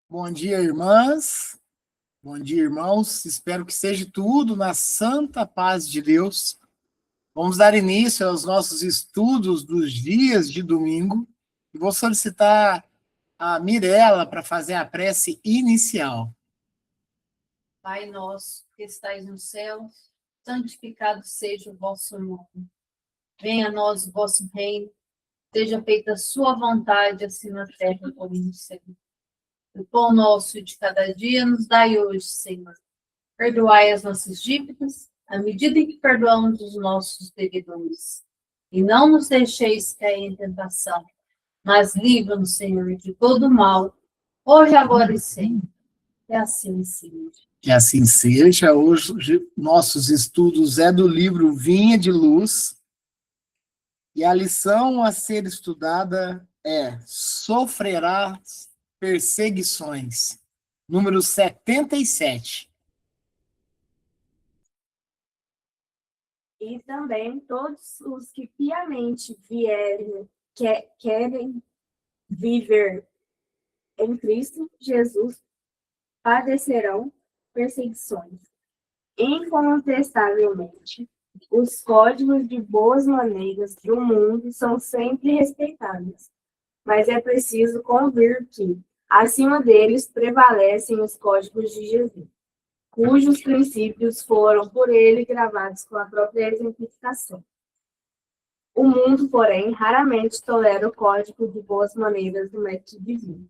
Bom dia, irmãs. Bom dia, irmãos. Espero que seja tudo na santa paz de Deus. Vamos dar início aos nossos estudos dos dias de domingo. E vou solicitar a Mirela para fazer a prece inicial. Pai nosso, que estais no céu, santificado seja o vosso nome. Venha a nós o vosso reino, seja feita a sua vontade, assim na terra como no céu. O pão nosso de cada dia nos dai hoje, Senhor. Perdoai as nossas dívidas, à medida em que perdoamos os nossos devedores. E não nos deixeis cair em tentação, mas livra-nos, Senhor, de todo mal, hoje, agora e sempre. É assim, Senhor. Que assim seja. Hoje, nossos estudos é do livro Vinha de Luz. E a lição a ser estudada é Sofrerás perseguições. Número 77. E também todos os que piamente vierem, querem viver em Cristo Jesus, padecerão perseguições. Incontestavelmente, os códigos de boas maneiras do mundo são sempre respeitados, mas é preciso convir que, acima deles, prevalecem os códigos de Jesus, cujos princípios foram por ele gravados com a própria exemplificação. O mundo, porém, raramente tolera o código de boas maneiras do método divino.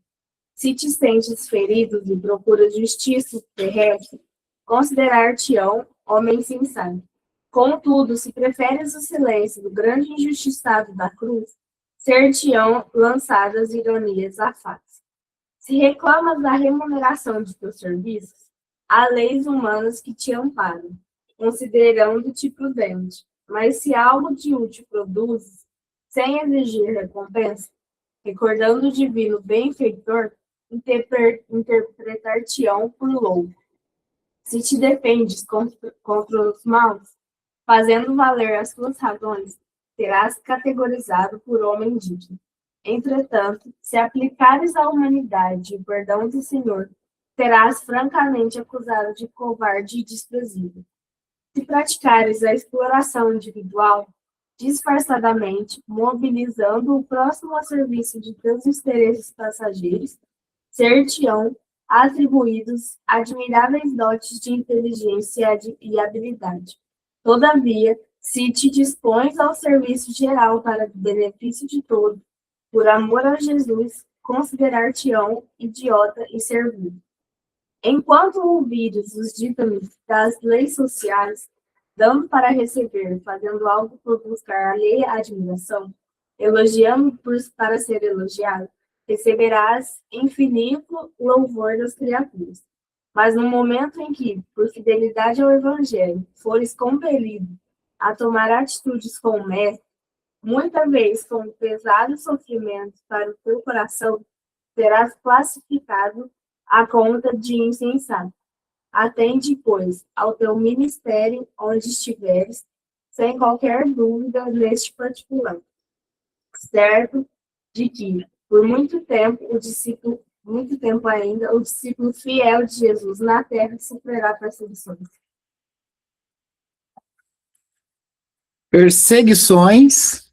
Se te sentes ferido e procuras justiça terrestre, considerar-te-ão homem sensato. Contudo, se preferes o silêncio do grande injustiçado da cruz, ser-te-ão lançadas ironias à face. Se reclamas da remuneração de teus serviços, há leis humanas que te amparam, considerando-te prudente. Mas se algo de útil produzes, sem exigir recompensa, recordando o divino benfeitor, interpretar-te-ão por louco. Se te defendes contra os maus, fazendo valer as tuas razões, serás categorizado por homem digno. Entretanto, se aplicares à humanidade o perdão do Senhor, serás francamente acusado de covarde e desprezível. Se praticares a exploração individual, disfarçadamente, mobilizando o próximo a serviço de teus interesses passageiros, ser-te-ão atribuídos admiráveis dotes de inteligência e habilidade. Todavia, se te dispões ao serviço geral para o benefício de todos, por amor a Jesus, considerar-te-ão idiota e servil. Enquanto ouvires os ditames das leis sociais, dando para receber, fazendo algo por buscar alheia admiração, elogiando para ser elogiado, receberás infinito louvor das criaturas. Mas no momento em que, por fidelidade ao Evangelho, fores compelido a tomar atitudes com o Mestre, muita vez com pesados sofrimentos para o teu coração, serás classificado à conta de insensato. Atende, pois, ao teu ministério onde estiveres, sem qualquer dúvida neste particular, certo de que, por muito tempo ainda, o discípulo fiel de Jesus na terra sofrerá perseguições. Perseguições.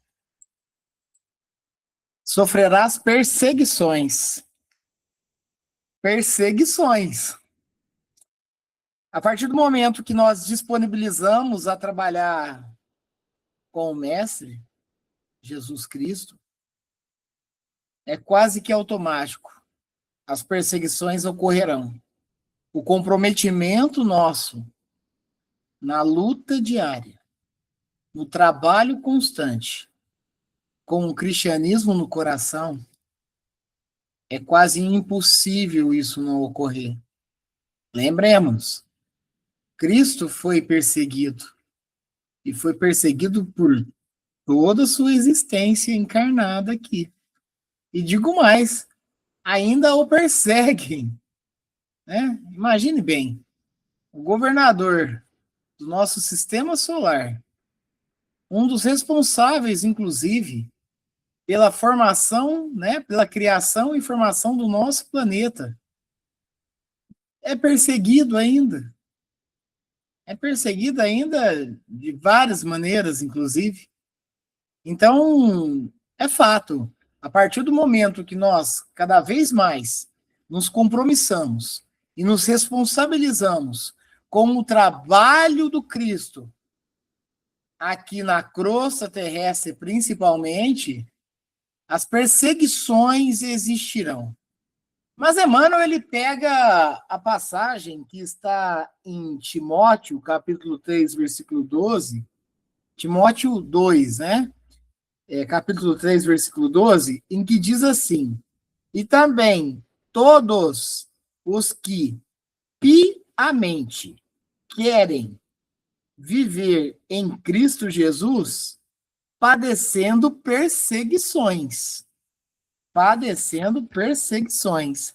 Sofrerás perseguições. Perseguições. A partir do momento que nós disponibilizamos a trabalhar com o Mestre, Jesus Cristo, é quase que automático. As perseguições ocorrerão. O comprometimento nosso na luta diária, no trabalho constante, com o cristianismo no coração, é quase impossível isso não ocorrer. Lembremos, Cristo foi perseguido, e foi perseguido por toda a sua existência encarnada aqui. E digo mais, ainda o perseguem. Né? Imagine bem, o governador do nosso sistema solar, um dos responsáveis, inclusive, pela formação, né, pela criação e formação do nosso planeta, é perseguido ainda. É perseguido ainda de várias maneiras, inclusive. Então, é fato. A partir do momento que nós, cada vez mais, nos compromissamos e nos responsabilizamos com o trabalho do Cristo, aqui na crosta terrestre principalmente, as perseguições existirão. Mas Emmanuel, ele pega a passagem que está em Timóteo, capítulo 3, versículo 12, Timóteo 2, né? Capítulo 3, versículo 12, em que diz assim: e também todos os que piamente querem viver em Cristo Jesus, padecendo perseguições. Padecendo perseguições.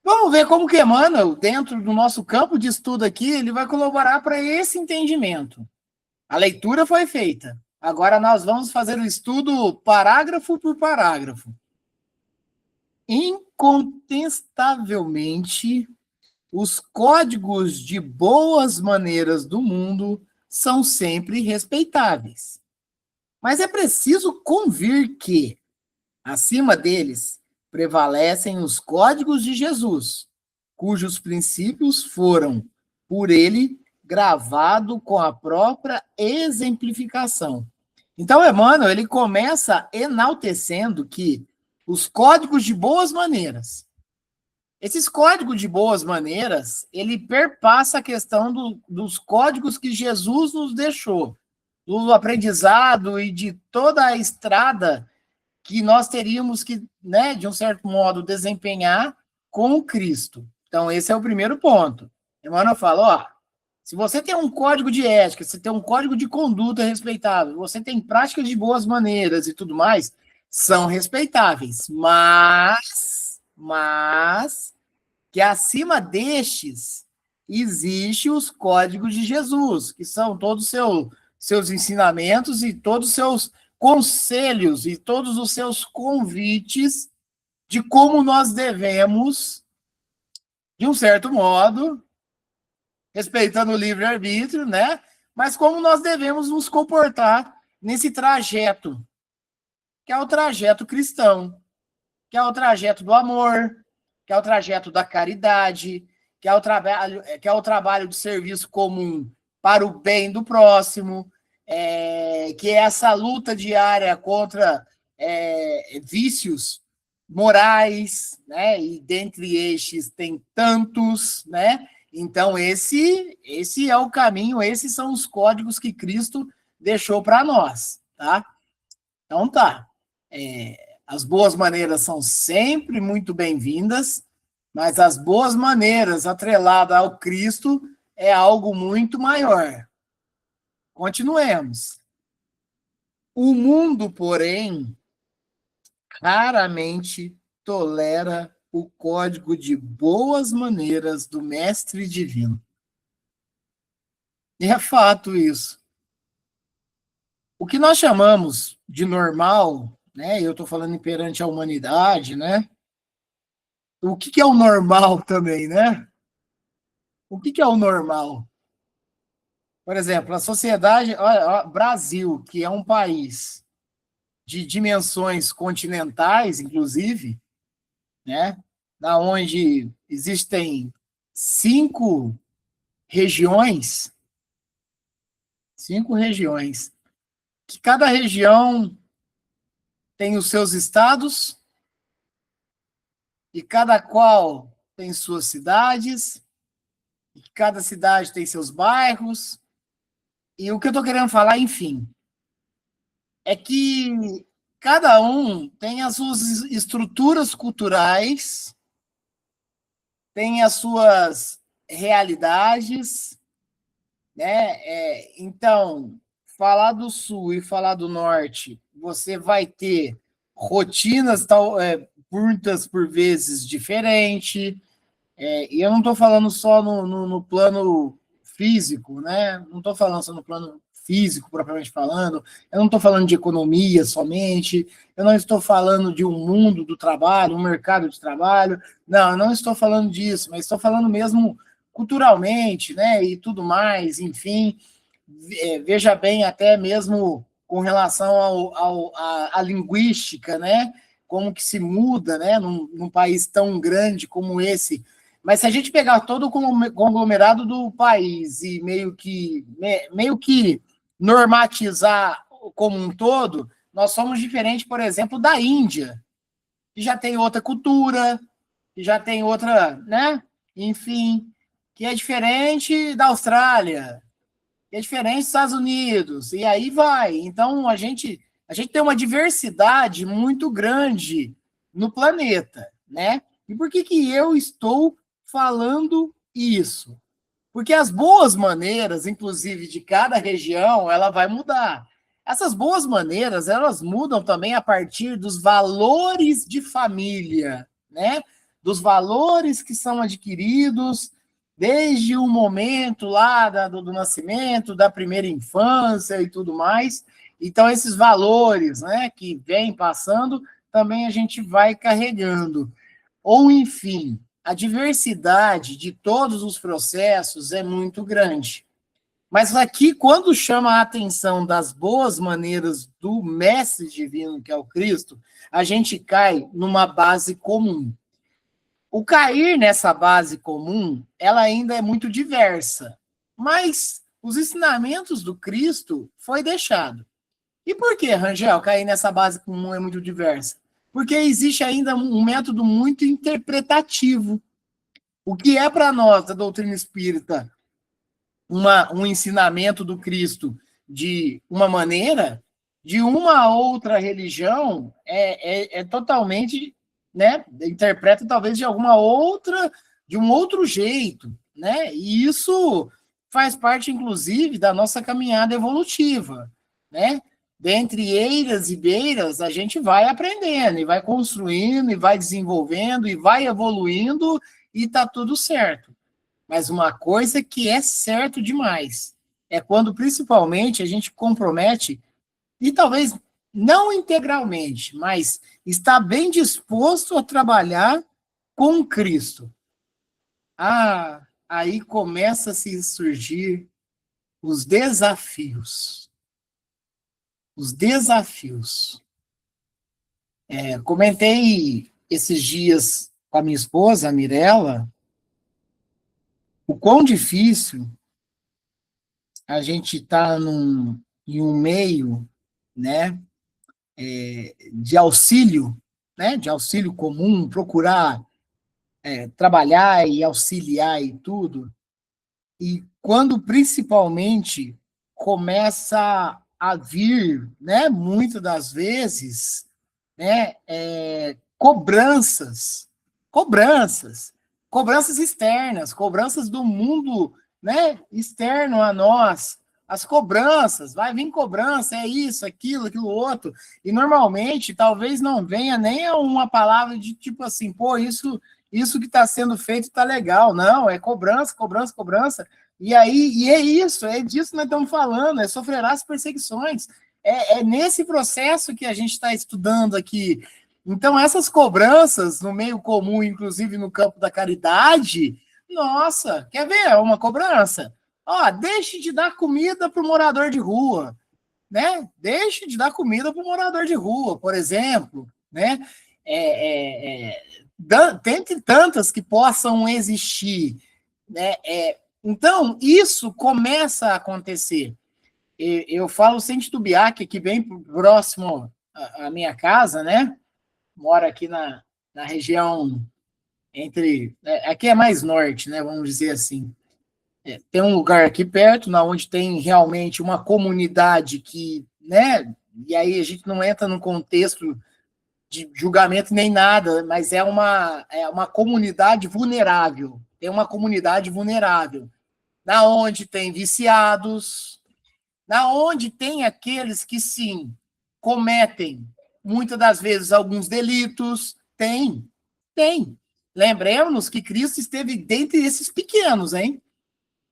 Vamos ver como que Emmanuel, dentro do nosso campo de estudo aqui, ele vai colaborar para esse entendimento. A leitura foi feita. Agora nós vamos fazer o estudo parágrafo por parágrafo. Incontestavelmente, os códigos de boas maneiras do mundo são sempre respeitáveis. Mas é preciso convir que, acima deles, prevalecem os códigos de Jesus, cujos princípios foram, por ele, gravados com a própria exemplificação. Então, Emmanuel, ele começa enaltecendo que os códigos de boas maneiras, esses códigos de boas maneiras, ele perpassa a questão dos códigos que Jesus nos deixou, do aprendizado e de toda a estrada que nós teríamos que, né, de um certo modo, desempenhar com o Cristo. Então, esse é o primeiro ponto. Emmanuel fala, ó, se você tem um código de ética, você tem um código de conduta respeitável, você tem práticas de boas maneiras e tudo mais, são respeitáveis, mas que acima destes existe os códigos de Jesus, que são todos seus ensinamentos e todos os seus conselhos e todos os seus convites de como nós devemos, de um certo modo, respeitando o livre-arbítrio, né? Mas como nós devemos nos comportar nesse trajeto, que é o trajeto cristão, que é o trajeto do amor, que é o trajeto da caridade, que é o trabalho de serviço comum para o bem do próximo, que é essa luta diária contra vícios morais, né? E dentre estes tem tantos, né? Então, esse é o caminho, esses são os códigos que Cristo deixou para nós, tá? Então, tá. As boas maneiras são sempre muito bem-vindas, mas as boas maneiras atreladas ao Cristo é algo muito maior. Continuemos. O mundo, porém, raramente tolera o código de boas maneiras do Mestre Divino. E é fato isso. O que nós chamamos de normal, né? Eu estou falando perante a humanidade, né? O que é o normal também, né? O que é o normal? Por exemplo, a sociedade, Brasil, que é um país de dimensões continentais, inclusive, né? Da onde existem 5 regiões, que cada região tem os seus estados e cada qual tem suas cidades, e cada cidade tem seus bairros. E o que eu estou querendo falar, enfim, é que cada um tem as suas estruturas culturais, tem as suas realidades, né? Então, falar do Sul e falar do Norte, você vai ter rotinas muitas por vezes diferentes, e eu não estou falando só no plano físico, né? Não estou falando só no plano físico, propriamente falando, eu não estou falando de economia somente, eu não estou falando de um mundo do trabalho, um mercado de trabalho, não, eu não estou falando disso, mas estou falando mesmo culturalmente, né, e tudo mais, enfim, veja bem, até mesmo com relação à linguística, né, como que se muda, né, num país tão grande como esse. Mas se a gente pegar todo o conglomerado do país e meio que normatizar como um todo, nós somos diferentes, por exemplo, da Índia, que já tem outra cultura, que já tem outra, né? Enfim, que é diferente da Austrália, que é diferente dos Estados Unidos, e aí vai. Então, a gente tem uma diversidade muito grande no planeta, né? E por que eu estou falando isso? Porque as boas maneiras, inclusive de cada região, ela vai mudar. Essas boas maneiras, elas mudam também a partir dos valores de família, né? Dos valores que são adquiridos desde o momento lá do nascimento, da primeira infância e tudo mais. Então, esses valores, né, que vêm passando, também a gente vai carregando. Ou, enfim, a diversidade de todos os processos é muito grande. Mas aqui, quando chama a atenção das boas maneiras do mestre divino, que é o Cristo, a gente cai numa base comum. O cair nessa base comum, ela ainda é muito diversa, mas os ensinamentos do Cristo foi deixado. E por que, Rangel, cair nessa base comum é muito diversa? Porque existe ainda um método muito interpretativo. O que é para nós, da doutrina espírita, um ensinamento do Cristo de uma maneira, de uma outra religião é totalmente, né, interpreta talvez de alguma outra, de um outro jeito, né? E isso faz parte, inclusive, da nossa caminhada evolutiva, né? Dentre eiras e beiras, a gente vai aprendendo, e vai construindo, e vai desenvolvendo, e vai evoluindo, e tá tudo certo. Mas uma coisa que é certo demais é quando, principalmente, a gente compromete, e talvez não integralmente, mas está bem disposto a trabalhar com Cristo. Aí começa a se surgir os desafios. Os desafios. Comentei esses dias com a minha esposa, a Mirella, o quão difícil a gente está em um meio, né, de auxílio, né, de auxílio comum, procurar trabalhar e auxiliar e tudo, e quando principalmente começa a vir, né, muitas das vezes, né, cobranças externas, cobranças do mundo, né, externo a nós, as cobranças, vai vir cobrança, é isso, aquilo outro, e normalmente talvez não venha nem uma palavra de tipo assim, pô, isso que está sendo feito está legal, não, é cobrança, e é isso, é disso que nós estamos falando, é sofrerá as perseguições, é nesse processo que a gente está estudando aqui. Então, essas cobranças no meio comum, inclusive no campo da caridade, nossa, quer ver uma cobrança? Deixe de dar comida para o morador de rua, né? Deixe de dar comida para o morador de rua, por exemplo, né? Dentre tantas que possam existir, né? Então, isso começa a acontecer. Eu falo sem titubear, que aqui bem próximo à minha casa, né? Moro aqui na região entre... Aqui é mais norte, né? Vamos dizer assim. Tem um lugar aqui perto, onde tem realmente uma comunidade que, né? E aí a gente não entra no contexto de julgamento nem nada, mas é uma comunidade vulnerável. Tem uma comunidade vulnerável. Na onde tem viciados, na onde tem aqueles que, sim, cometem, muitas das vezes, alguns delitos. Tem. Lembremos que Cristo esteve dentre esses pequenos, hein?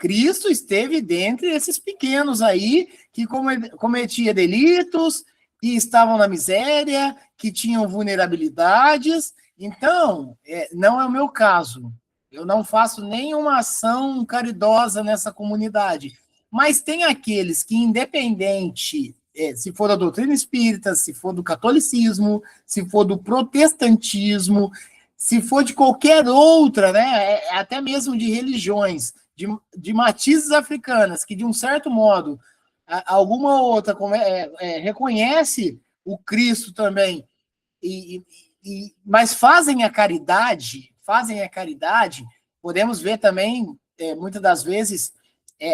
Cristo esteve dentre esses pequenos aí que cometia delitos, que estavam na miséria, que tinham vulnerabilidades. Então, não é o meu caso. Eu não faço nenhuma ação caridosa nessa comunidade. Mas tem aqueles que, independente, se for da doutrina espírita, se for do catolicismo, se for do protestantismo, se for de qualquer outra, né, até mesmo de religiões, de matizes africanas, que de um certo modo, alguma outra reconhece o Cristo também, mas fazem a caridade, podemos ver também, muitas das vezes,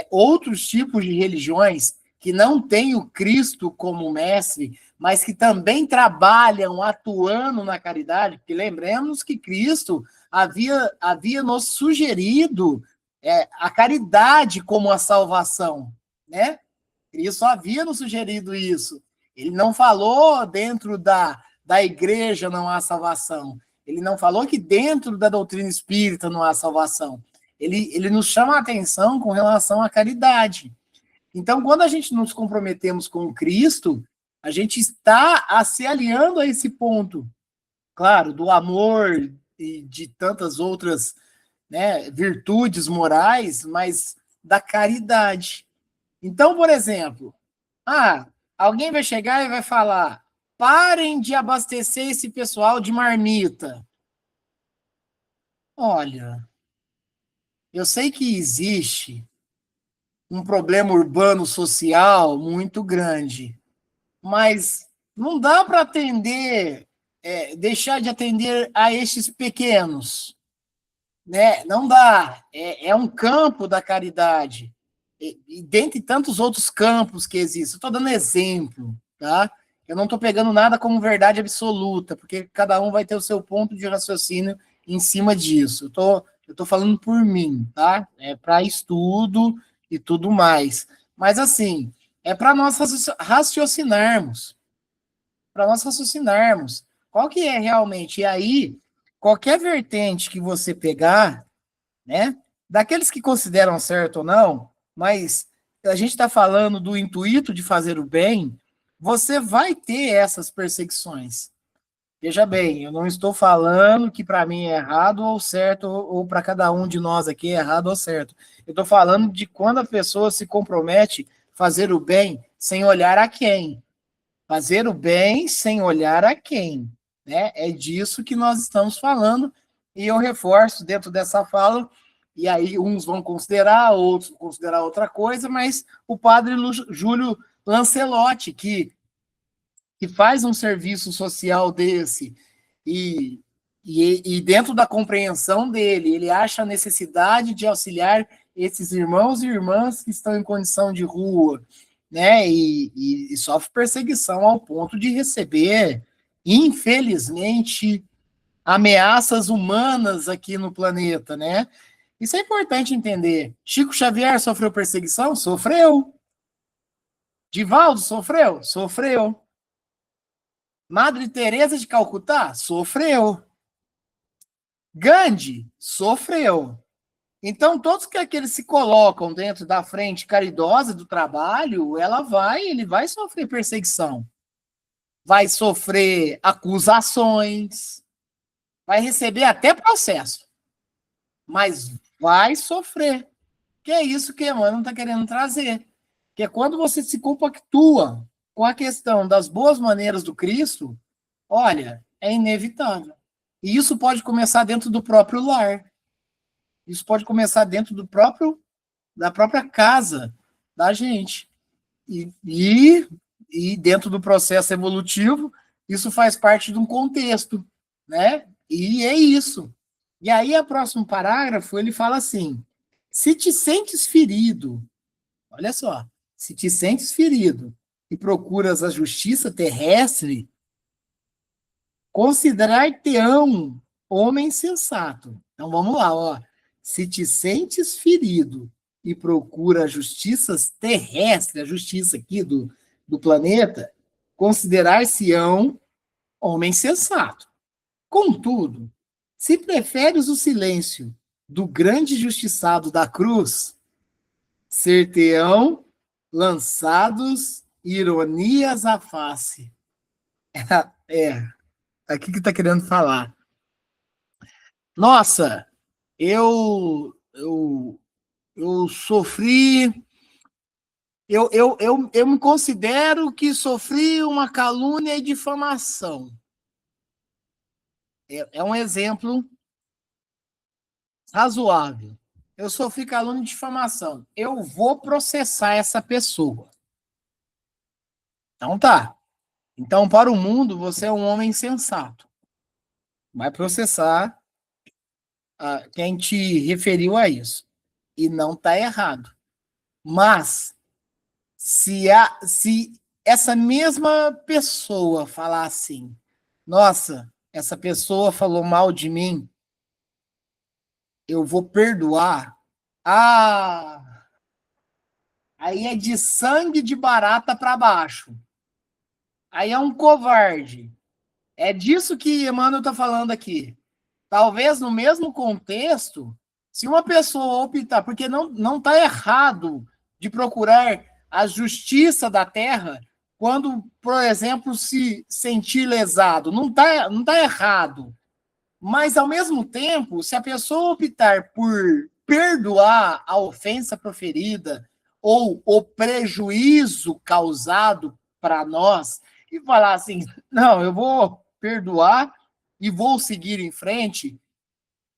outros tipos de religiões que não têm o Cristo como mestre, mas que também trabalham atuando na caridade, porque lembremos que Cristo havia nos sugerido a caridade como a salvação, né? Cristo havia nos sugerido isso. Ele não falou dentro da igreja não há salvação. Ele não falou que dentro da doutrina espírita não há salvação. Ele nos chama a atenção com relação à caridade. Então, quando a gente nos comprometemos com Cristo, a gente está se aliando a esse ponto, claro, do amor e de tantas outras, né, virtudes morais, mas da caridade. Então, por exemplo, alguém vai chegar e vai falar: parem de abastecer esse pessoal de marmita. Olha, eu sei que existe um problema urbano social muito grande, mas não dá para deixar de atender a estes pequenos, né? Não dá. É um campo da caridade, e dentre tantos outros campos que existem. Estou dando exemplo, tá? Eu não estou pegando nada como verdade absoluta, porque cada um vai ter o seu ponto de raciocínio em cima disso. Eu tô falando por mim, tá? É para estudo e tudo mais. Mas, assim, é para nós raciocinarmos. Para nós raciocinarmos. Qual que é realmente? E aí, qualquer vertente que você pegar, né? Daqueles que consideram certo ou não, mas a gente está falando do intuito de fazer o bem, você vai ter essas perseguições. Veja bem, eu não estou falando que para mim é errado ou certo, ou para cada um de nós aqui é errado ou certo. Eu estou falando de quando a pessoa se compromete a fazer o bem sem olhar a quem. Fazer o bem sem olhar a quem. Né? É disso que nós estamos falando, e eu reforço dentro dessa fala, e aí uns vão considerar, outros vão considerar outra coisa, mas o padre Júlio Lancelotti, que faz um serviço social desse, e dentro da compreensão dele, ele acha a necessidade de auxiliar esses irmãos e irmãs que estão em condição de rua, né, e sofre perseguição ao ponto de receber, infelizmente, ameaças humanas aqui no planeta, né? Isso é importante entender. Chico Xavier sofreu perseguição? Sofreu. Divaldo sofreu? Sofreu. Madre Teresa de Calcutá? Sofreu. Gandhi? Sofreu. Então, todos que aqueles se colocam dentro da frente caridosa do trabalho, ele vai sofrer perseguição. Vai sofrer acusações, vai receber até processo. Mas vai sofrer. Que é isso que Emmanuel está querendo trazer. Que é quando você se compactua com a questão das boas maneiras do Cristo, olha, é inevitável. E isso pode começar dentro do próprio lar. Isso pode começar dentro da própria casa da gente. E dentro do processo evolutivo, isso faz parte de um contexto, né? E é isso. E aí, o próximo parágrafo, ele fala assim: se te sentes ferido, olha só, se te sentes ferido e procuras a justiça terrestre, considerar-te-ão homem sensato. Então, vamos lá, ó. Se te sentes ferido e procura a justiça terrestre, a justiça aqui do planeta, considerar-se-ão homem sensato. Contudo, se preferes o silêncio do grande justiçado da cruz, ser-te-ão lançados ironias à face. É, aqui que está querendo falar. Nossa, eu sofri, eu me considero que sofri uma calúnia e difamação. É um exemplo razoável. Eu sofri calúnia e difamação. Eu vou processar essa pessoa. Então tá. Então, para o mundo, você é um homem sensato. Vai processar quem te referiu a isso. E não está errado. Mas, se essa mesma pessoa falar assim, nossa, essa pessoa falou mal de mim, eu vou perdoar. Aí é de sangue de barata para baixo. Aí é um covarde. É disso que Emmanuel está falando aqui. Talvez no mesmo contexto, se uma pessoa optar, porque não está errado de procurar a justiça da terra quando, por exemplo, se sentir lesado. Não tá errado. Mas, ao mesmo tempo, se a pessoa optar por perdoar a ofensa proferida ou o prejuízo causado para nós e falar assim, não, eu vou perdoar e vou seguir em frente,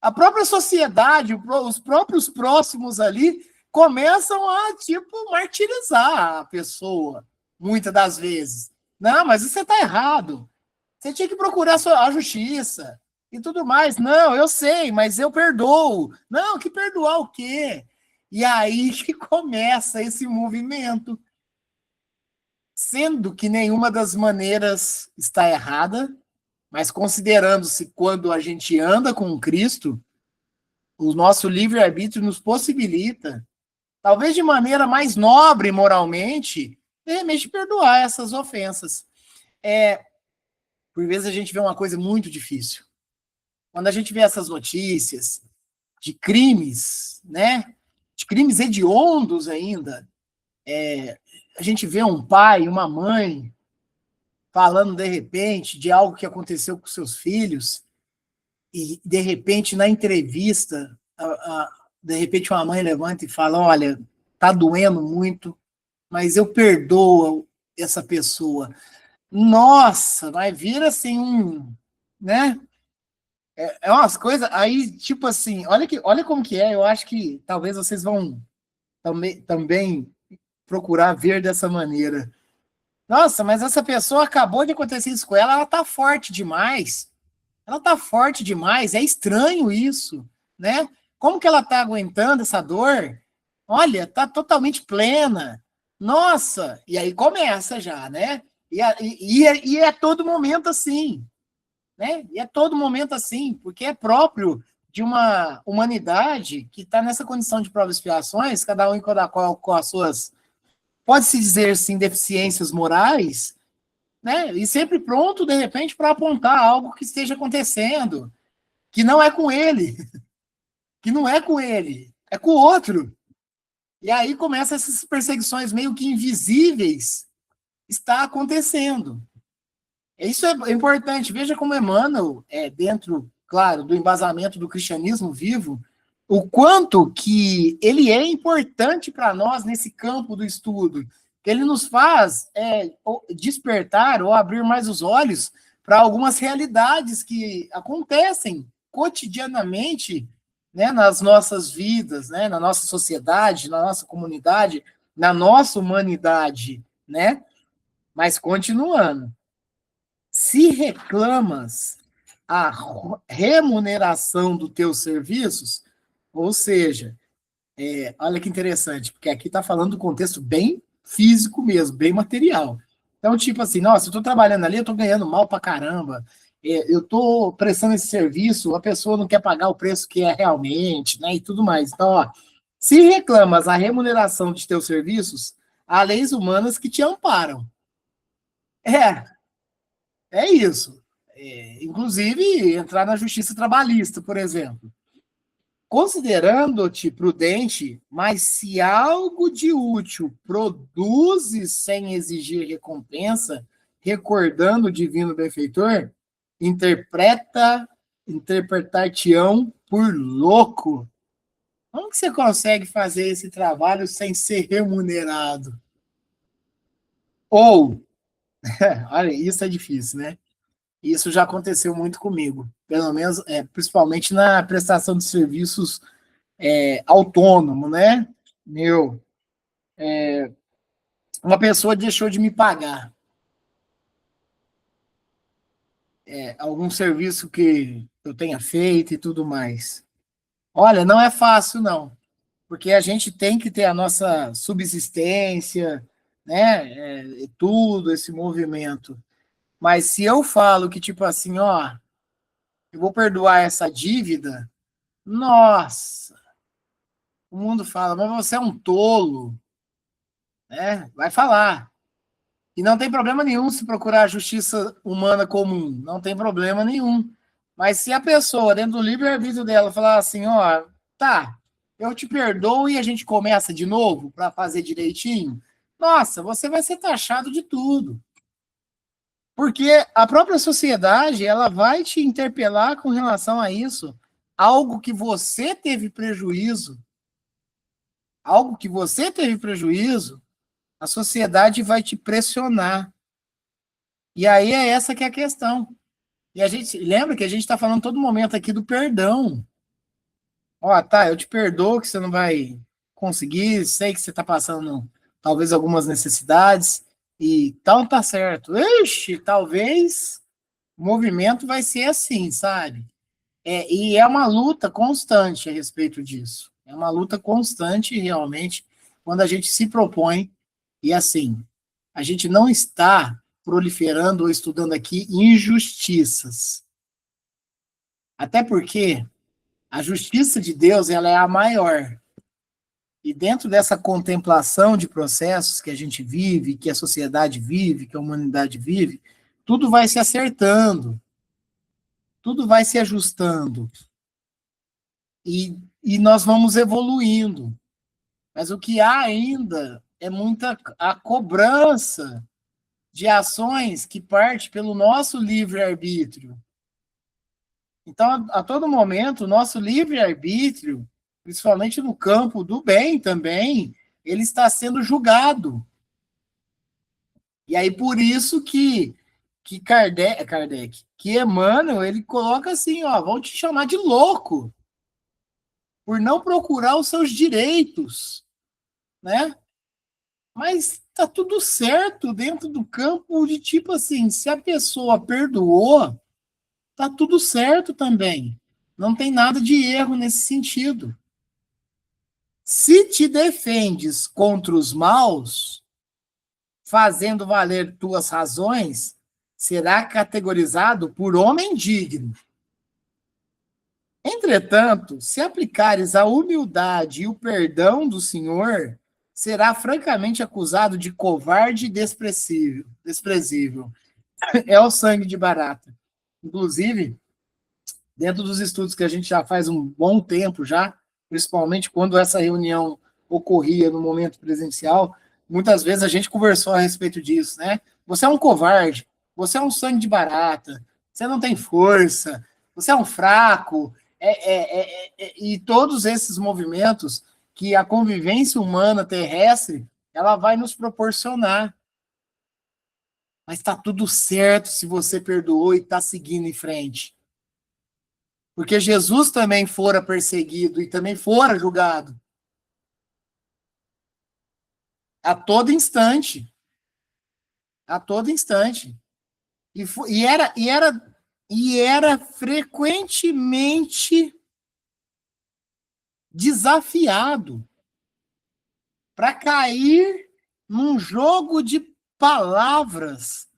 a própria sociedade, os próprios próximos ali começam a, tipo, martirizar a pessoa, muitas das vezes. Não, mas você está errado. Você tinha que procurar a justiça e tudo mais. Não, eu sei, mas eu perdoo. Não, que perdoar o quê? E aí que começa esse movimento. Sendo que nenhuma das maneiras está errada, mas considerando-se quando a gente anda com Cristo, o nosso livre-arbítrio nos possibilita, talvez de maneira mais nobre moralmente, de repente perdoar essas ofensas. Por vezes a gente vê uma coisa muito difícil. Quando a gente vê essas notícias de crimes, né? De crimes hediondos ainda, a gente vê um pai, uma mãe falando de repente de algo que aconteceu com seus filhos e de repente na entrevista, de repente uma mãe levanta e fala, olha, tá doendo muito, mas eu perdoo essa pessoa. Nossa, vai vir assim né? É umas coisas aí, tipo assim, olha como que é, eu acho que talvez vocês vão também procurar ver dessa maneira. Nossa, mas essa pessoa acabou de acontecer isso com ela tá forte demais. Ela tá forte demais, é estranho isso, né? Como que ela tá aguentando essa dor? Olha, tá totalmente plena. Nossa, e aí começa já, né? E é todo momento assim, né? E é todo momento assim, porque é próprio de uma humanidade que está nessa condição de provas e expiações, cada um e cada qual com as suas, pode-se dizer sim, deficiências morais, né? E sempre pronto, de repente, para apontar algo que esteja acontecendo, que não é com ele, que não é com ele, é com o outro. E aí começam essas perseguições meio que invisíveis, está acontecendo. Isso é importante. Veja como Emmanuel, dentro, claro, do embasamento do cristianismo vivo, o quanto que ele é importante para nós nesse campo do estudo, que ele nos faz despertar ou abrir mais os olhos para algumas realidades que acontecem cotidianamente, né, nas nossas vidas, né, na nossa sociedade, na nossa comunidade, na nossa humanidade, né? Mas continuando. Se reclamas a remuneração dos teus serviços, ou seja, olha que interessante, porque aqui está falando do contexto bem físico mesmo, bem material. Então, tipo assim, nossa, eu estou trabalhando ali, eu estou ganhando mal pra caramba, eu estou prestando esse serviço, a pessoa não quer pagar o preço que é realmente, né, e tudo mais. Então, ó, se reclamas a remuneração de teus serviços, há leis humanas que te amparam. É isso. Inclusive, entrar na justiça trabalhista, por exemplo. considerando-te prudente, mas se algo de útil produzes sem exigir recompensa, recordando o divino benfeitor, interpretar-te-ão por louco. Como que você consegue fazer esse trabalho sem ser remunerado? Ou, olha, isso é difícil, né? Isso já aconteceu muito comigo, pelo menos, principalmente na prestação de serviços autônomo, né? Uma pessoa deixou de me pagar algum serviço que eu tenha feito e tudo mais. Olha, não é fácil, não, porque a gente tem que ter a nossa subsistência, né? Tudo esse movimento. Mas se eu falo que, tipo assim, ó, eu vou perdoar essa dívida, nossa, o mundo fala, mas você é um tolo, né? Vai falar. E não tem problema nenhum se procurar a justiça humana comum, não tem problema nenhum. Mas se a pessoa, dentro do livre-arbítrio dela, falar assim, ó, tá, eu te perdoo e a gente começa de novo para fazer direitinho, nossa, você vai ser taxado de tudo. Porque a própria sociedade, ela vai te interpelar com relação a isso, algo que você teve prejuízo, a sociedade vai te pressionar. E aí é essa que é a questão. E a gente lembra que a gente está falando todo momento aqui do perdão. Ó, tá, eu te perdoo que você não vai conseguir, sei que você está passando talvez algumas necessidades, e tal tá certo. Ixi, talvez o movimento vai ser assim, sabe? E é uma luta constante a respeito disso. É uma luta constante, realmente, quando a gente se propõe, e assim, a gente não está proliferando ou estudando aqui injustiças. Até porque a justiça de Deus, ela é a maior. E dentro dessa contemplação de processos que a gente vive, que a sociedade vive, que a humanidade vive, tudo vai se acertando, tudo vai se ajustando. E nós vamos evoluindo. Mas o que há ainda é muita a cobrança de ações que parte pelo nosso livre-arbítrio. Então, a todo momento, o nosso livre-arbítrio, principalmente no campo do bem também, ele está sendo julgado. E aí, por isso que que Emmanuel, ele coloca assim, ó, vão te chamar de louco por não procurar os seus direitos, né? Mas tá tudo certo dentro do campo de tipo assim, se a pessoa perdoou, tá tudo certo também. Não tem nada de erro nesse sentido. Se te defendes contra os maus, fazendo valer tuas razões, será categorizado por homem digno. Entretanto, se aplicares a humildade e o perdão do Senhor, será francamente acusado de covarde e desprezível. É o sangue de barata. Inclusive, dentro dos estudos que a gente já faz um bom tempo já, principalmente quando essa reunião ocorria no momento presencial, muitas vezes a gente conversou a respeito disso, né? Você é um covarde, você é um sangue de barata, você não tem força, você é um fraco, e todos esses movimentos que a convivência humana terrestre, ela vai nos proporcionar. Mas está tudo certo se você perdoou e está seguindo em frente. Porque Jesus também fora perseguido e também fora julgado. A todo instante. A todo instante. E era frequentemente desafiado para cair num jogo de palavras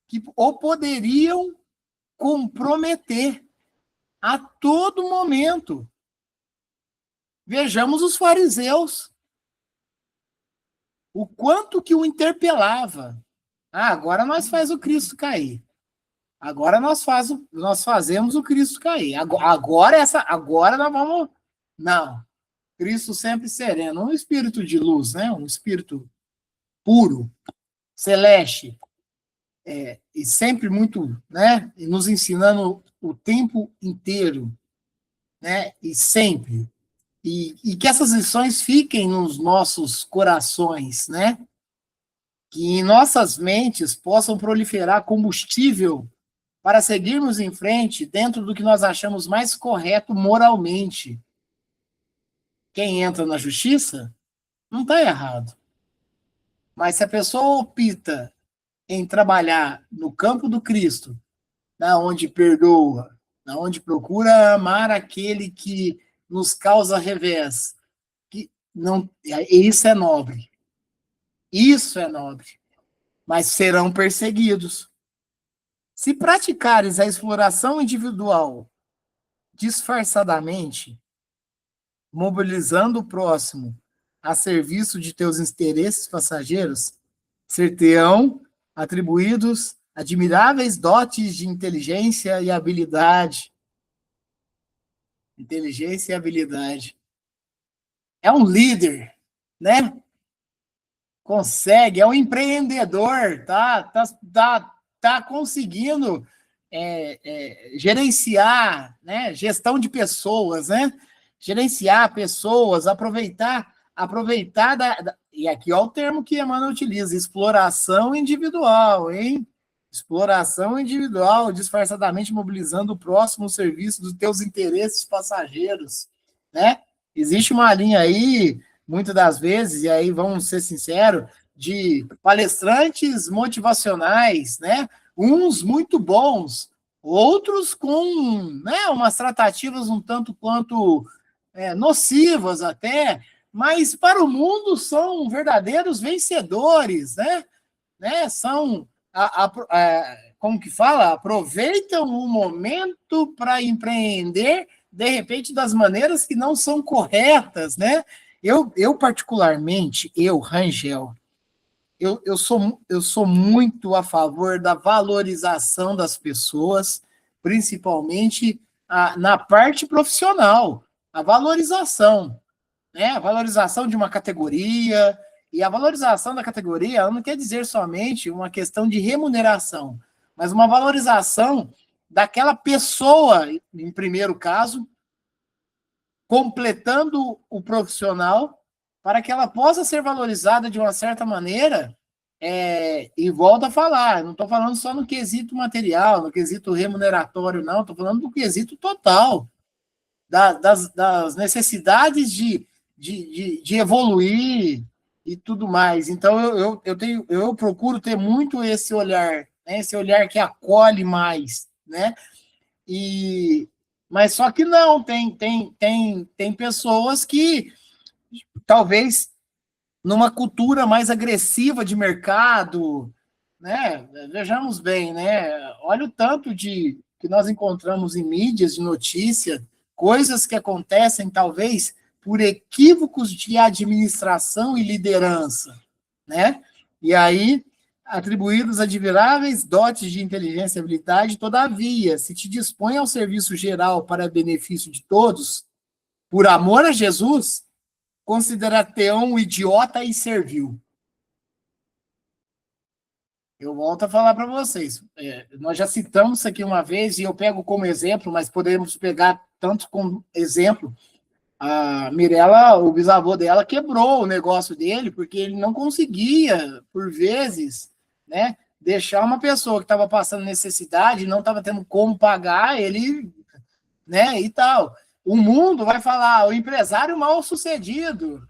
que o poderiam comprometer a todo momento. Vejamos os fariseus. O quanto que o interpelava. Agora nós faz o Cristo cair. Agora nós fazemos o Cristo cair. Agora nós vamos Não. Cristo sempre sereno. Um espírito de luz, né? Um espírito puro, celeste, e sempre muito, né? E nos ensinando o tempo inteiro, né? E sempre. E que essas lições fiquem nos nossos corações, né? Que em nossas mentes possam proliferar combustível para seguirmos em frente dentro do que nós achamos mais correto moralmente. Quem entra na justiça não está errado. Mas se a pessoa opta em trabalhar no campo do Cristo, na onde perdoa, na onde procura amar aquele que nos causa revés, que não, isso é nobre. Isso é nobre. Mas serão perseguidos. Se praticares a exploração individual disfarçadamente, mobilizando o próximo a serviço de teus interesses passageiros, ser-te-ão atribuídos admiráveis dotes de inteligência e habilidade. Inteligência e habilidade. É um líder, né? Consegue, é um empreendedor, tá conseguindo gerenciar, né? Gestão de pessoas, né? Gerenciar pessoas, aproveitar e aqui ó, o termo que Emmanuel utiliza, exploração individual, hein? Exploração individual, disfarçadamente mobilizando o próximo serviço dos teus interesses passageiros, né? Existe uma linha aí, muitas das vezes, e aí vamos ser sinceros, de palestrantes motivacionais, né? Uns muito bons, outros com, né, umas tratativas um tanto quanto nocivas até, mas para o mundo são verdadeiros vencedores, né? São, como que fala? Aproveitam o momento para empreender, de repente, das maneiras que não são corretas, né? Eu particularmente, Rangel, eu sou muito a favor da valorização das pessoas, principalmente na parte profissional, a valorização, né? A valorização de uma categoria, e a valorização da categoria ela não quer dizer somente uma questão de remuneração, mas uma valorização daquela pessoa, em primeiro caso, completando o profissional, para que ela possa ser valorizada de uma certa maneira, e volto a falar, não estou falando só no quesito material, no quesito remuneratório, não, estou falando do quesito total, das necessidades de evoluir e tudo mais. Então, eu procuro ter muito esse olhar, né, esse olhar que acolhe mais, né? Mas só que não, tem pessoas que talvez numa cultura mais agressiva de mercado, né? Vejamos bem, né? Olha o tanto que nós encontramos em mídias de notícia, coisas que acontecem talvez por equívocos de administração e liderança, né? E aí atribuídos admiráveis dotes de inteligência e habilidade, todavia, se te dispõe ao serviço geral para benefício de todos, por amor a Jesus, considera-te um idiota e servil. Eu volto a falar para vocês. Nós já citamos isso aqui uma vez, e eu pego como exemplo, mas podemos pegar tanto como exemplo. A Mirella, o bisavô dela, quebrou o negócio dele, porque ele não conseguia, por vezes, né, deixar uma pessoa que estava passando necessidade, não estava tendo como pagar, ele, né, e tal. O mundo vai falar, o empresário mal sucedido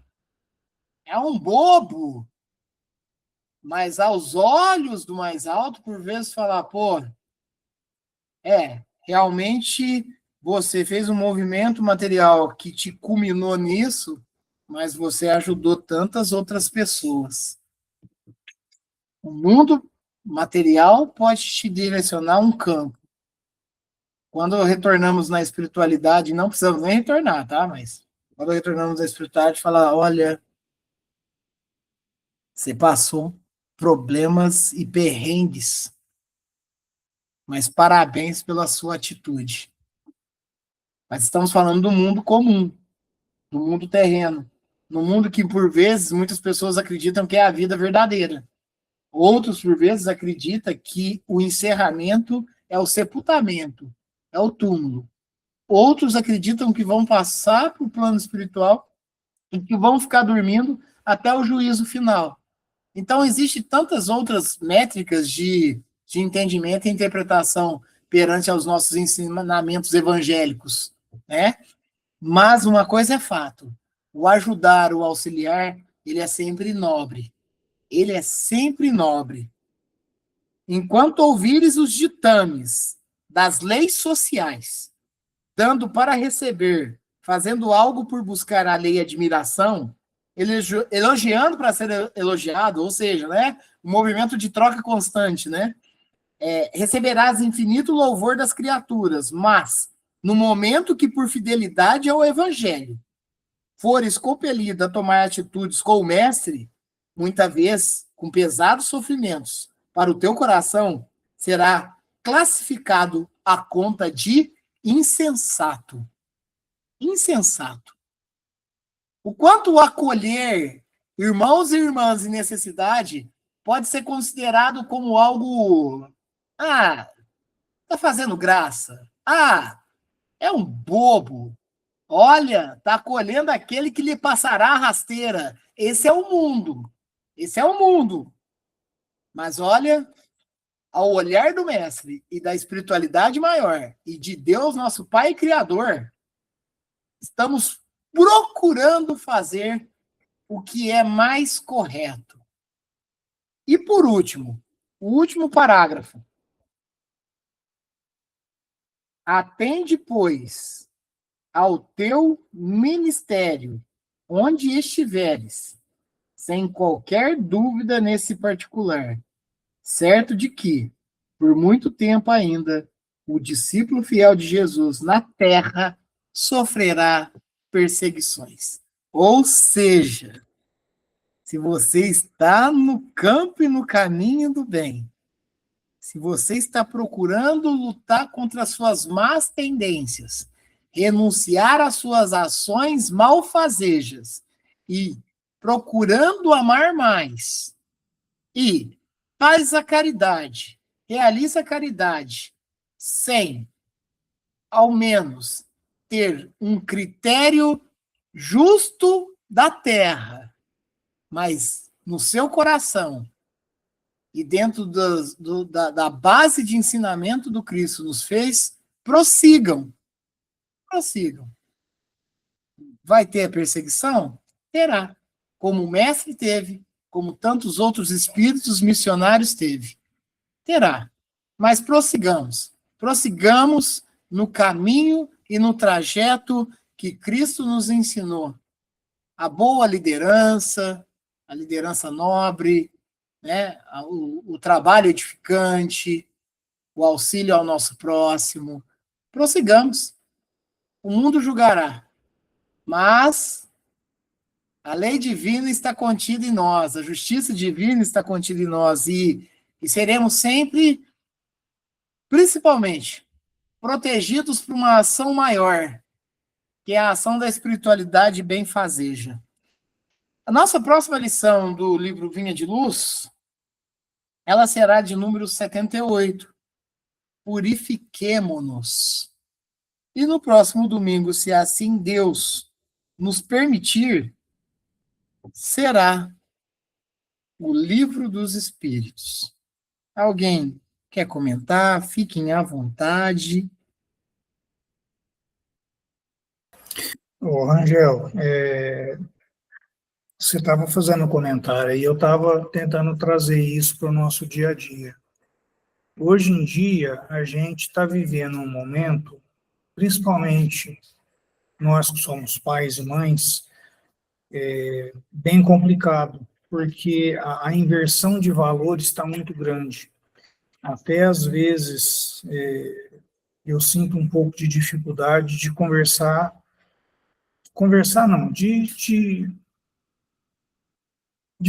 é um bobo, mas aos olhos do mais alto, por vezes falar, pô, realmente você fez um movimento material que te culminou nisso, mas você ajudou tantas outras pessoas. O mundo material pode te direcionar um campo. Quando retornamos na espiritualidade, não precisamos nem retornar, tá? Mas quando retornamos na espiritualidade, falar, olha, você passou problemas e perrengues, mas parabéns pela sua atitude. Mas estamos falando do mundo comum. no mundo terreno, no mundo que, por vezes, muitas pessoas acreditam que é a vida verdadeira. Outros, por vezes, acreditam que o encerramento é o sepultamento, é o túmulo. Outros acreditam que vão passar para o plano espiritual e que vão ficar dormindo até o juízo final. Então, existem tantas outras métricas de entendimento e interpretação perante aos nossos ensinamentos evangélicos, né? Mas uma coisa é fato, o ajudar, o auxiliar, ele é sempre nobre. Ele é sempre nobre. Enquanto ouvires os ditames das leis sociais, dando para receber, fazendo algo por buscar a lei e admiração, elogiando para ser elogiado, ou seja, né, um movimento de troca constante, né? Receberás infinito louvor das criaturas, mas no momento que por fidelidade ao evangelho fores compelido a tomar atitudes com o mestre, muita vez com pesados sofrimentos para o teu coração, será classificado à conta de insensato. Insensato. O quanto acolher irmãos e irmãs em necessidade pode ser considerado como algo... tá fazendo graça. É um bobo. Olha, tá acolhendo aquele que lhe passará a rasteira. Esse é o mundo. Esse é o mundo. Mas olha, ao olhar do mestre e da espiritualidade maior e de Deus, nosso Pai Criador, estamos procurando fazer o que é mais correto. E por último, o último parágrafo. Atende, pois, ao teu ministério, onde estiveres, sem qualquer dúvida nesse particular, certo de que, por muito tempo ainda, o discípulo fiel de Jesus na terra sofrerá perseguições. Ou seja, se você está no campo e no caminho do bem, se você está procurando lutar contra as suas más tendências, renunciar às suas ações malfazejas e procurando amar mais, e faz a caridade, realiza a caridade, sem, ao menos, ter um critério justo da terra, mas no seu coração e dentro da base de ensinamento do Cristo nos fez, prossigam. Prossigam. Vai ter perseguição? Terá. Como o mestre teve, como tantos outros espíritos missionários teve. Terá. Mas prossigamos. Prossigamos no caminho e no trajeto que Cristo nos ensinou. A boa liderança, a liderança nobre, né? O trabalho edificante, o auxílio ao nosso próximo. Prossigamos. O mundo julgará, mas a lei divina está contida em nós, a justiça divina está contida em nós, e seremos sempre, principalmente, protegidos por uma ação maior, que é a ação da espiritualidade benfazeja. A nossa próxima lição do livro Vinha de Luz, ela será de número 78. Purifiquemo-nos. E no próximo domingo, se assim Deus nos permitir, será o Livro dos Espíritos. Alguém quer comentar? Fiquem à vontade. Ô, Rangel, você estava fazendo um comentário e eu estava tentando trazer isso para o nosso dia a dia. Hoje em dia, a gente está vivendo um momento, principalmente nós que somos pais e mães, bem complicado, porque a inversão de valores está muito grande. Até às vezes eu sinto um pouco de dificuldade de conversar não, de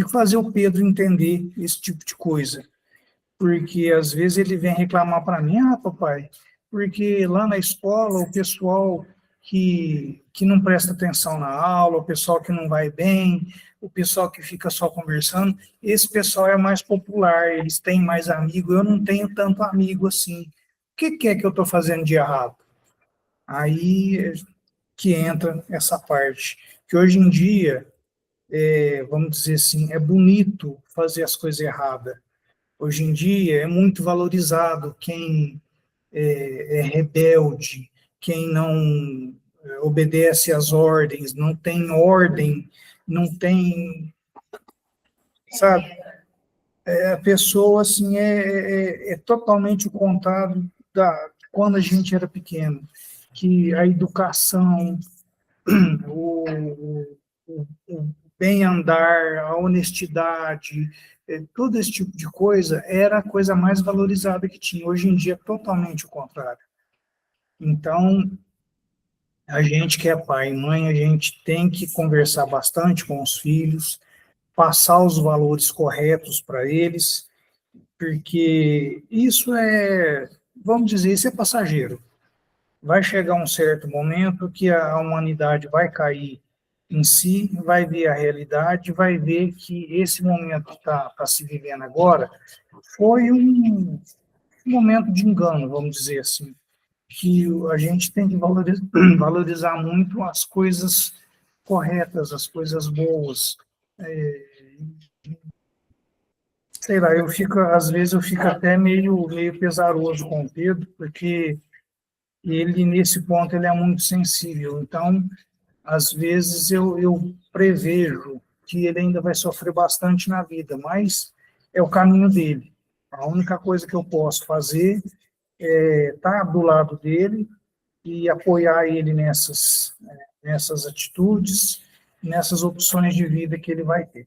fazer o Pedro entender esse tipo de coisa. Porque às vezes ele vem reclamar para mim, papai, porque lá na escola o pessoal que não presta atenção na aula, o pessoal que não vai bem, o pessoal que fica só conversando. Esse pessoal é mais popular, eles têm mais amigos, eu não tenho tanto amigo assim. O que é que eu estou fazendo de errado? Aí que entra essa parte, que hoje em dia, vamos dizer assim, é bonito fazer as coisas erradas. Hoje em dia é muito valorizado quem é rebelde, quem não obedece às ordens, não tem ordem, não tem, sabe? A pessoa, assim, é totalmente o contrário da quando a gente era pequeno, que a educação, o, o bem-andar, a honestidade, todo esse tipo de coisa era a coisa mais valorizada que tinha. Hoje em dia é totalmente o contrário. Então, a gente que é pai e mãe, a gente tem que conversar bastante com os filhos, passar os valores corretos para eles, porque isso vamos dizer, isso é passageiro. Vai chegar um certo momento que a humanidade vai cair em si, vai ver a realidade, vai ver que esse momento que está se vivendo agora foi um momento de engano, vamos dizer assim, que a gente tem que valorizar muito as coisas corretas, as coisas boas. Sei lá, às vezes eu fico até meio pesaroso com o Pedro, porque ele, nesse ponto, ele é muito sensível. Então, às vezes, eu prevejo que ele ainda vai sofrer bastante na vida, mas é o caminho dele. A única coisa que eu posso fazer é estar do lado dele e apoiar ele nessas atitudes, nessas opções de vida que ele vai ter.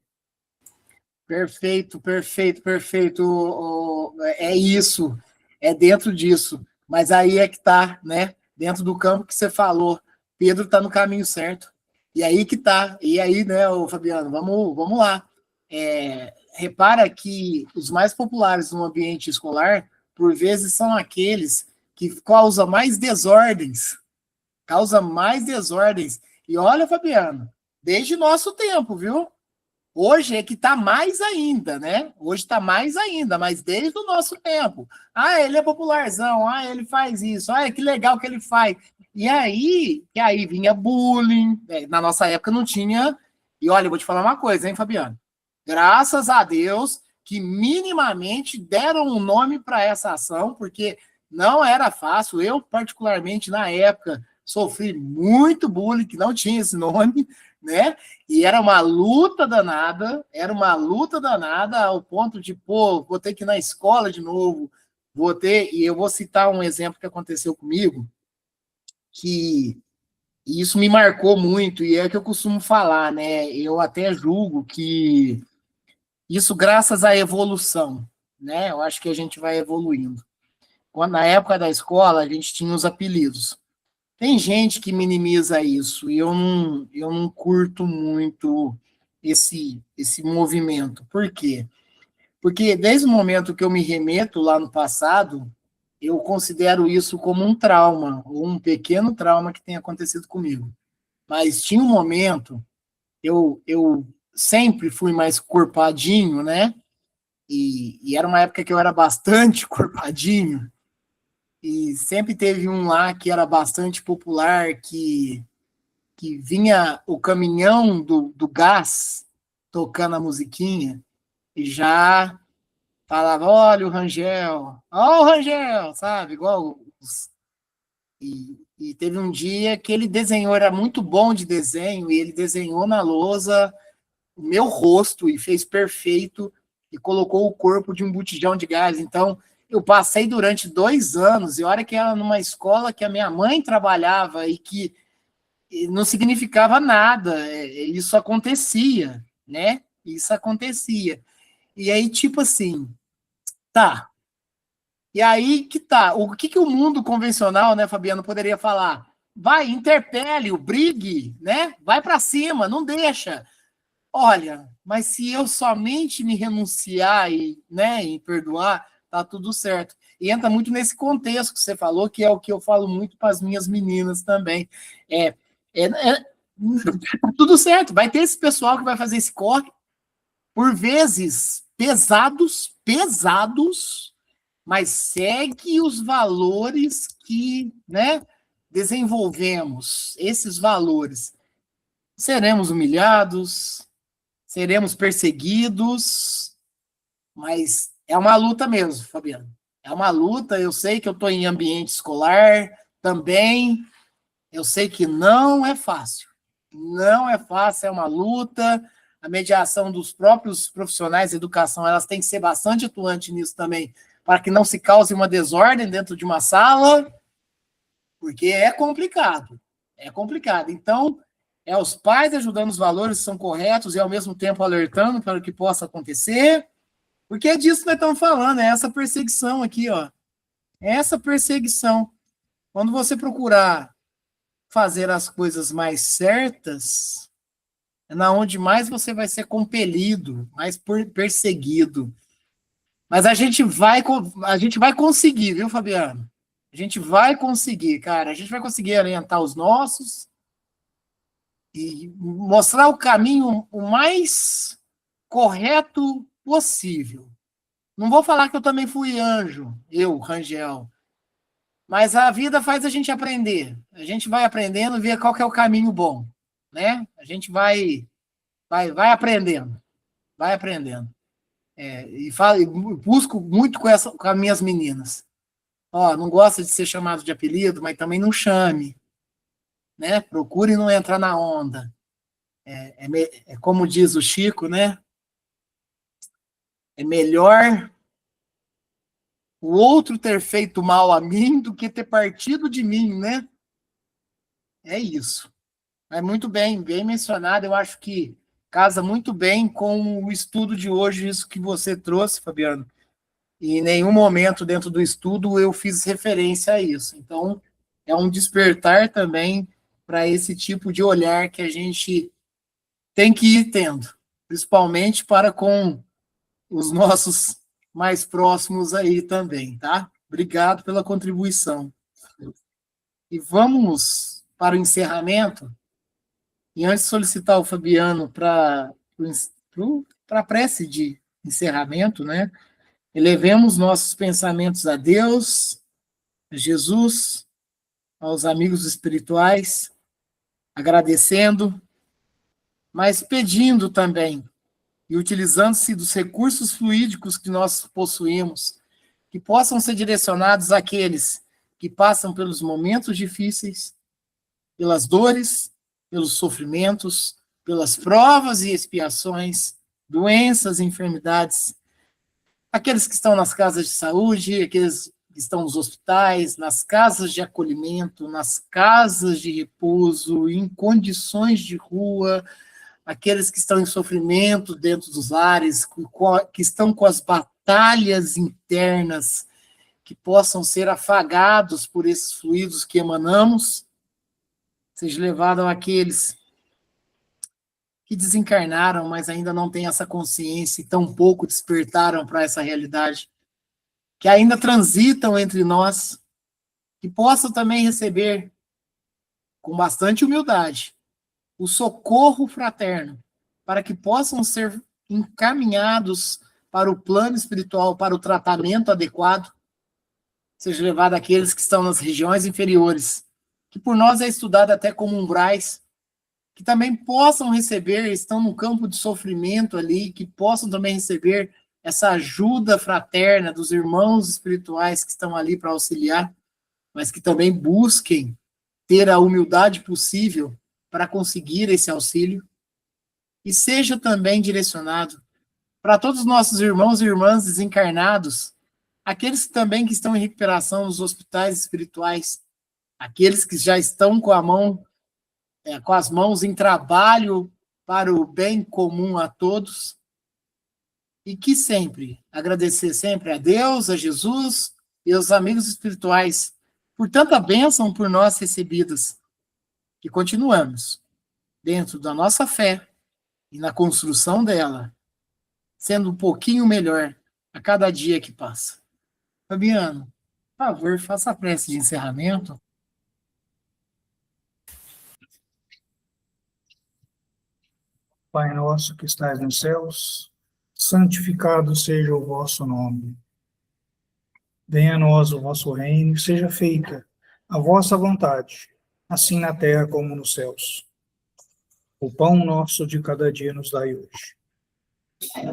Perfeito, perfeito, perfeito. É isso, é dentro disso. Mas aí é que está, né? Dentro do campo que você falou. Pedro está no caminho certo. E aí que está. E aí, né, Fabiano, vamos lá. Repara que os mais populares no ambiente escolar, por vezes, são aqueles que causam mais desordens. E olha, Fabiano, desde nosso tempo, viu? Hoje é que está mais ainda, né? Hoje está mais ainda, mas desde o nosso tempo. Ah, ele é popularzão, ele faz isso, que legal que ele faz. E aí vinha bullying, na nossa época não tinha. E olha, eu vou te falar uma coisa, hein, Fabiano? Graças a Deus que minimamente deram um nome para essa ação, porque não era fácil. Eu, particularmente, na época, sofri muito bullying, que não tinha esse nome, né? E era uma luta danada, ao ponto de, vou ter que ir na escola de novo, e eu vou citar um exemplo que aconteceu comigo, que isso me marcou muito, e é o que eu costumo falar, né? Eu até julgo que isso graças à evolução, né? Eu acho que a gente vai evoluindo. Na época da escola, a gente tinha os apelidos. Tem gente que minimiza isso, e eu não curto muito esse movimento. Por quê? Porque desde o momento que eu me remeto lá no passado, eu considero isso como um trauma, ou um pequeno trauma que tem acontecido comigo. Mas tinha um momento, eu sempre fui mais corpadinho, né? E era uma época que eu era bastante corpadinho, e sempre teve um lá que era bastante popular, que vinha o caminhão do gás tocando a musiquinha e já falava, olha o Rangel, sabe? Igual e teve um dia que ele desenhou, era muito bom de desenho, e ele desenhou na lousa o meu rosto e fez perfeito e colocou o corpo de um botijão de gás. Então, eu passei durante 2 anos, e olha que era numa escola que a minha mãe trabalhava e que não significava nada, isso acontecia, né? Isso acontecia. E aí, tipo assim, tá. E aí que tá. O que o mundo convencional, né, Fabiano, poderia falar? Vai, interpele-o, brigue, né? Vai para cima, não deixa. Olha, mas se eu somente me renunciar e perdoar, tá tudo certo. E entra muito nesse contexto que você falou, que é o que eu falo muito para as minhas meninas também. Tá tudo certo, vai ter esse pessoal que vai fazer esse corre, por vezes pesados, mas segue os valores que, né, desenvolvemos, esses valores. Seremos humilhados, seremos perseguidos, mas é uma luta mesmo, Fabiano. É uma luta, eu sei que eu estou em ambiente escolar também, eu sei que não é fácil. Não é fácil, é uma luta. A mediação dos próprios profissionais de educação, elas têm que ser bastante atuantes nisso também, para que não se cause uma desordem dentro de uma sala, porque é complicado. É complicado. Então, é os pais ajudando os valores que são corretos e, ao mesmo tempo, alertando para o que possa acontecer, porque é disso que nós estamos falando, é essa perseguição aqui, ó. É essa perseguição. Quando você procurar fazer as coisas mais certas, é na onde mais você vai ser compelido, mais perseguido. Mas a gente vai conseguir, viu, Fabiano? A gente vai conseguir, cara. A gente vai conseguir orientar os nossos e mostrar o caminho o mais correto possível. Não vou falar que eu também fui anjo, eu, Rangel, mas a vida faz a gente aprender. A gente vai aprendendo, ver qual que é o caminho bom, né? A gente vai aprendendo, vai aprendendo. E busco muito com as minhas meninas. Ó, não gosta de ser chamado de apelido, mas também não chame, né? Procure não entrar na onda. É como diz o Chico, né? É melhor o outro ter feito mal a mim do que ter partido de mim, né? É isso. É muito bem mencionado. Eu acho que casa muito bem com o estudo de hoje, isso que você trouxe, Fabiano. E em nenhum momento dentro do estudo eu fiz referência a isso. Então, é um despertar também para esse tipo de olhar que a gente tem que ir tendo, principalmente para com os nossos mais próximos aí também, tá? Obrigado pela contribuição. E vamos para o encerramento. E antes de solicitar o Fabiano para a prece de encerramento, né? Elevemos nossos pensamentos a Deus, a Jesus, aos amigos espirituais, agradecendo, mas pedindo também, e utilizando-se dos recursos fluídicos que nós possuímos, que possam ser direcionados àqueles que passam pelos momentos difíceis, pelas dores, pelos sofrimentos, pelas provas e expiações, doenças e enfermidades, aqueles que estão nas casas de saúde, aqueles que estão nos hospitais, nas casas de acolhimento, nas casas de repouso, em condições de rua, aqueles que estão em sofrimento dentro dos lares, que estão com as batalhas internas, que possam ser afagados por esses fluidos que emanamos, seja levado àqueles que desencarnaram, mas ainda não têm essa consciência e tão pouco despertaram para essa realidade, que ainda transitam entre nós, que possam também receber, com bastante humildade, o socorro fraterno, para que possam ser encaminhados para o plano espiritual, para o tratamento adequado, seja levado àqueles que estão nas regiões inferiores, que por nós é estudado até como umbrais, que também possam receber, estão no campo de sofrimento ali, que possam também receber essa ajuda fraterna dos irmãos espirituais que estão ali para auxiliar, mas que também busquem ter a humildade possível para conseguir esse auxílio, e seja também direcionado para todos os nossos irmãos e irmãs desencarnados, aqueles também que estão em recuperação nos hospitais espirituais, aqueles que já estão com as mãos em trabalho para o bem comum a todos, e que sempre, agradecer sempre a Deus, a Jesus e aos amigos espirituais por tanta bênção por nós recebidas, que continuamos dentro da nossa fé e na construção dela, sendo um pouquinho melhor a cada dia que passa. Fabiano, por favor, faça a prece de encerramento. Pai nosso que estais nos céus, santificado seja o vosso nome. Venha a nós o vosso reino, e seja feita a vossa vontade, assim na terra como nos céus. O pão nosso de cada dia nos dai hoje.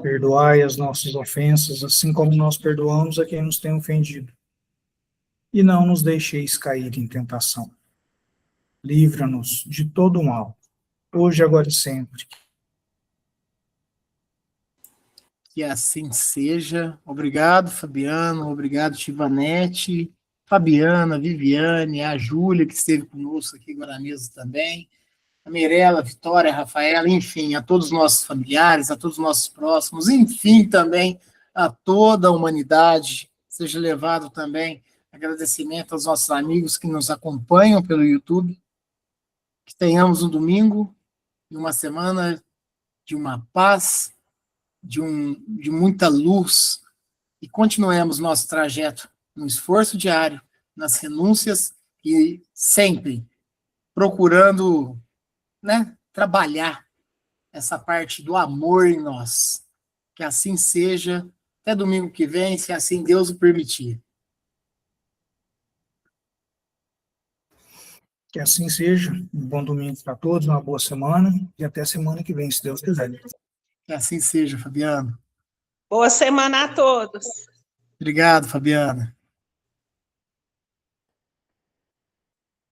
Perdoai as nossas ofensas, assim como nós perdoamos a quem nos tem ofendido. E não nos deixeis cair em tentação. Livra-nos de todo o mal, hoje, agora e sempre. Que assim seja. Obrigado, Fabiano. Obrigado, Tivanete, Fabiana, Viviane, a Júlia, que esteve conosco aqui agora na mesa também, a Mirella, a Vitória, a Rafaela, enfim, a todos os nossos familiares, a todos os nossos próximos, enfim, também a toda a humanidade. Seja levado também agradecimento aos nossos amigos que nos acompanham pelo YouTube. Que tenhamos um domingo e uma semana de uma paz, de muita luz, e continuemos nosso trajeto no esforço diário, nas renúncias e sempre procurando, né, trabalhar essa parte do amor em nós. Que assim seja. Até domingo que vem, se assim Deus o permitir. Que assim seja. Um bom domingo para todos, uma boa semana e até semana que vem, se Deus quiser. Que assim seja, Fabiano. Boa semana a todos. Obrigado, Fabiana.